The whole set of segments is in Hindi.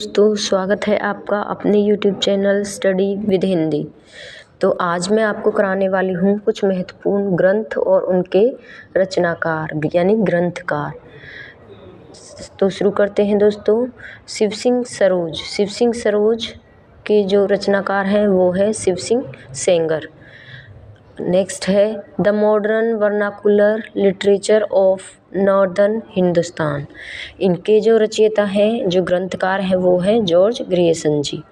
दोस्तों स्वागत है आपका अपने YouTube channel study with Hindi. तो आज मैं आपको कराने वाली हूँ कुछ महत्वपूर्ण ग्रंथ और उनके रचनाकार यानी ग्रंथकार। तो शुरू करते हैं दोस्तों। शिव सिंह सरोज के जो रचनाकार हैं वो है शिव सिंह सेंगर। नेक्स्ट है the modern vernacular literature of northern Hindustan. इनके जो रचयिता हैं जो ग्रंथकार हैं वो है जॉर्ज ग्रियर्सन जी।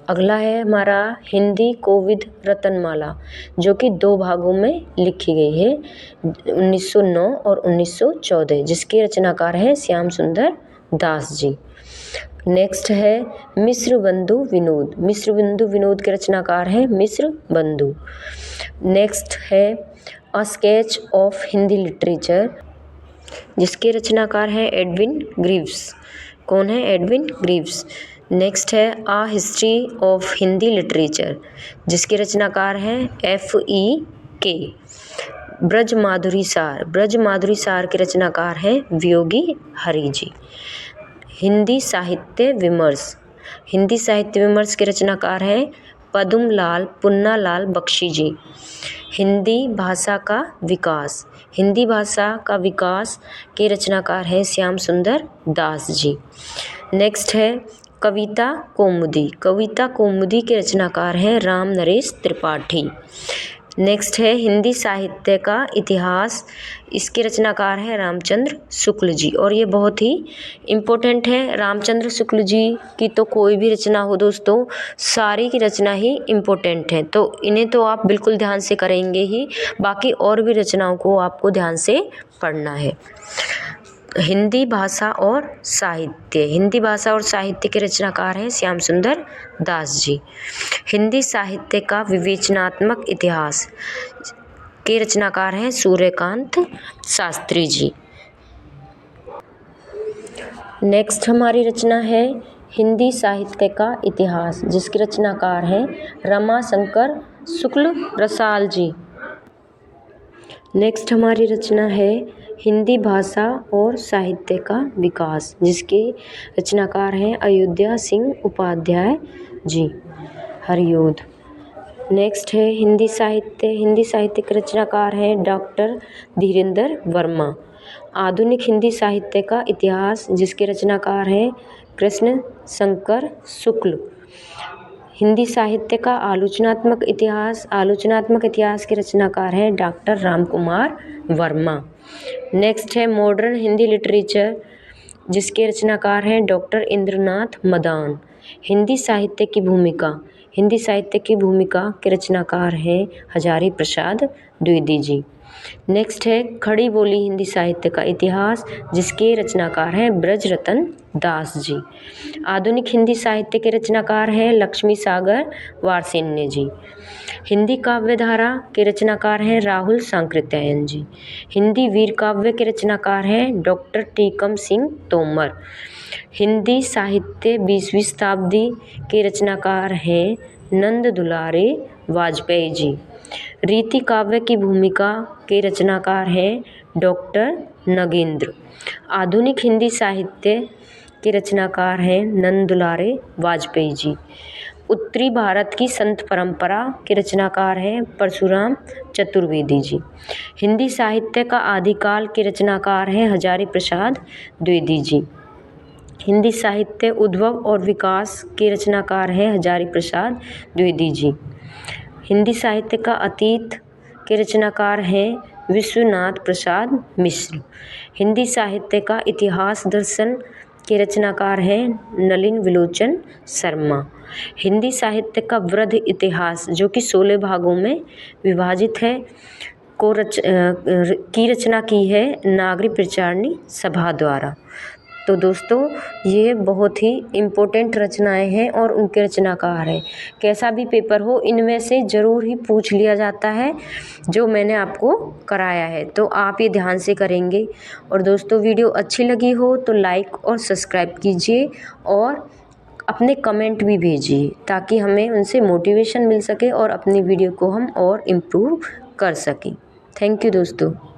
अगला है हमारा हिंदी कोविद रत्नमाला, जो कि 2 भागों में लिखी गई है 1909 और 1914, जिसके रचनाकार हैं श्याम सुंदर दास जी। नेक्स्ट है मिश्र बंधु विनोद के रचनाकार हैं मिश्र बंधु। नेक्स्ट है a sketch of Hindi literature, जिसके रचनाकार हैं एडविन ग्रीव्स। कौन है? Edwin Greaves. नेक्स्ट है a history of Hindi literature, जिसके रचनाकार हैं FEK। ब्रज माधुरी सार के रचनाकार हैं वियोगी हरि जी। हिंदी साहित्य विमर्श के रचनाकार हैं पुन्नालाल बख्शी जी। हिंदी भाषा का विकास के रचनाकार हैं श्याम सुंदर दास जी। नेक्स्ट है कविता कौमुदी के रचनाकार हैं राम नरेश त्रिपाठी। नेक्स्ट है हिंदी साहित्य का इतिहास, इसके रचनाकार हैं रामचंद्र शुक्ल जी। और ये बहुत ही इम्पोर्टेंट है, रामचंद्र शुक्ल जी की तो कोई भी रचना हो दोस्तों, सारी की रचना ही इम्पोर्टेंट है, तो इन्हें तो आप बिल्कुल ध्यान से करेंगे ही, बाकी और भी रचनाओं को आपको ध्यान से पढ़ना है। हिंदी भाषा और साहित्य के रचनाकार हैं श्याम सुंदर दास जी। हिंदी साहित्य का विवेचनात्मक इतिहास के रचनाकार हैं सूर्यकांत शास्त्री जी। नेक्स्ट हमारी रचना है हिंदी साहित्य का इतिहास, जिसके रचनाकार हैं रमाशंकर शुक्ल रसाल जी। नेक्स्ट हमारी रचना है हिंदी भाषा और साहित्य का विकास, जिसके रचनाकार हैं अयोध्या सिंह उपाध्याय जी। हरियोध। नेक्स्ट है हिंदी साहित्य के रचनाकार हैं डॉक्टर धीरेन्द्र वर्मा। आधुनिक हिंदी साहित्य का इतिहास, जिसके रचनाकार हैं कृष्ण शंकर शुक्ल। हिंदी साहित्य का आलोचनात्मक इतिहास के रचनाकार हैं डॉक्टर रामकुमार वर्मा। नेक्स्ट है मॉडर्न हिंदी लिटरेचर, जिसके रचनाकार हैं डॉक्टर इंद्रनाथ मदान। हिंदी साहित्य की भूमिका के रचनाकार हैं हजारी प्रसाद द्विवेदी जी। नेक्स्ट है खड़ी बोली हिंदी साहित्य का इतिहास, जिसके रचनाकार हैं ब्रजरतन दास जी। आधुनिक हिंदी साहित्य के रचनाकार हैं लक्ष्मी सागर वार्ष्णेय जी। हिंदी काव्य धारा के रचनाकार हैं राहुल सांकृत्यायन जी। हिंदी वीर काव्य के रचनाकार हैं डॉक्टर टीकम सिंह तोमर। हिंदी साहित्य 20वीं शताब्दी के रचनाकार हैं नंद दुलारे वाजपेयी जी। रीति काव्य की भूमिका के रचनाकार हैं डॉक्टर नगेंद्र। आधुनिक हिंदी साहित्य के रचनाकार हैं नंद दुलारे वाजपेयी जी। उत्तरी भारत की संत परंपरा के रचनाकार हैं परशुराम चतुर्वेदी जी। हिंदी साहित्य का आदिकाल के रचनाकार हैं हजारी प्रसाद द्विवेदी जी। हिंदी साहित्य उद्भव और विकास के रचनाकार हैं हजारी प्रसाद द्विवेदी जी। हिंदी साहित्य का अतीत के रचनाकार हैं विश्वनाथ प्रसाद मिश्र। हिंदी साहित्य का इतिहास दर्शन के रचनाकार हैं नलिन विलोचन शर्मा। हिंदी साहित्य का वृद्ध इतिहास, जो कि 16 भागों में विभाजित है, की रचना की है नागरी प्रचारणी सभा द्वारा। तो दोस्तों ये बहुत ही इम्पोर्टेंट रचनाएं हैं और उनके रचनाकार हैं। कैसा भी पेपर हो, इनमें से ज़रूर ही पूछ लिया जाता है जो मैंने आपको कराया है, तो आप ये ध्यान से करेंगे। और दोस्तों वीडियो अच्छी लगी हो तो लाइक और सब्सक्राइब कीजिए और अपने कमेंट भी भेजिए, ताकि हमें उनसे मोटिवेशन मिल सके और अपनी वीडियो को हम और इम्प्रूव कर सकें। थैंक यू दोस्तों।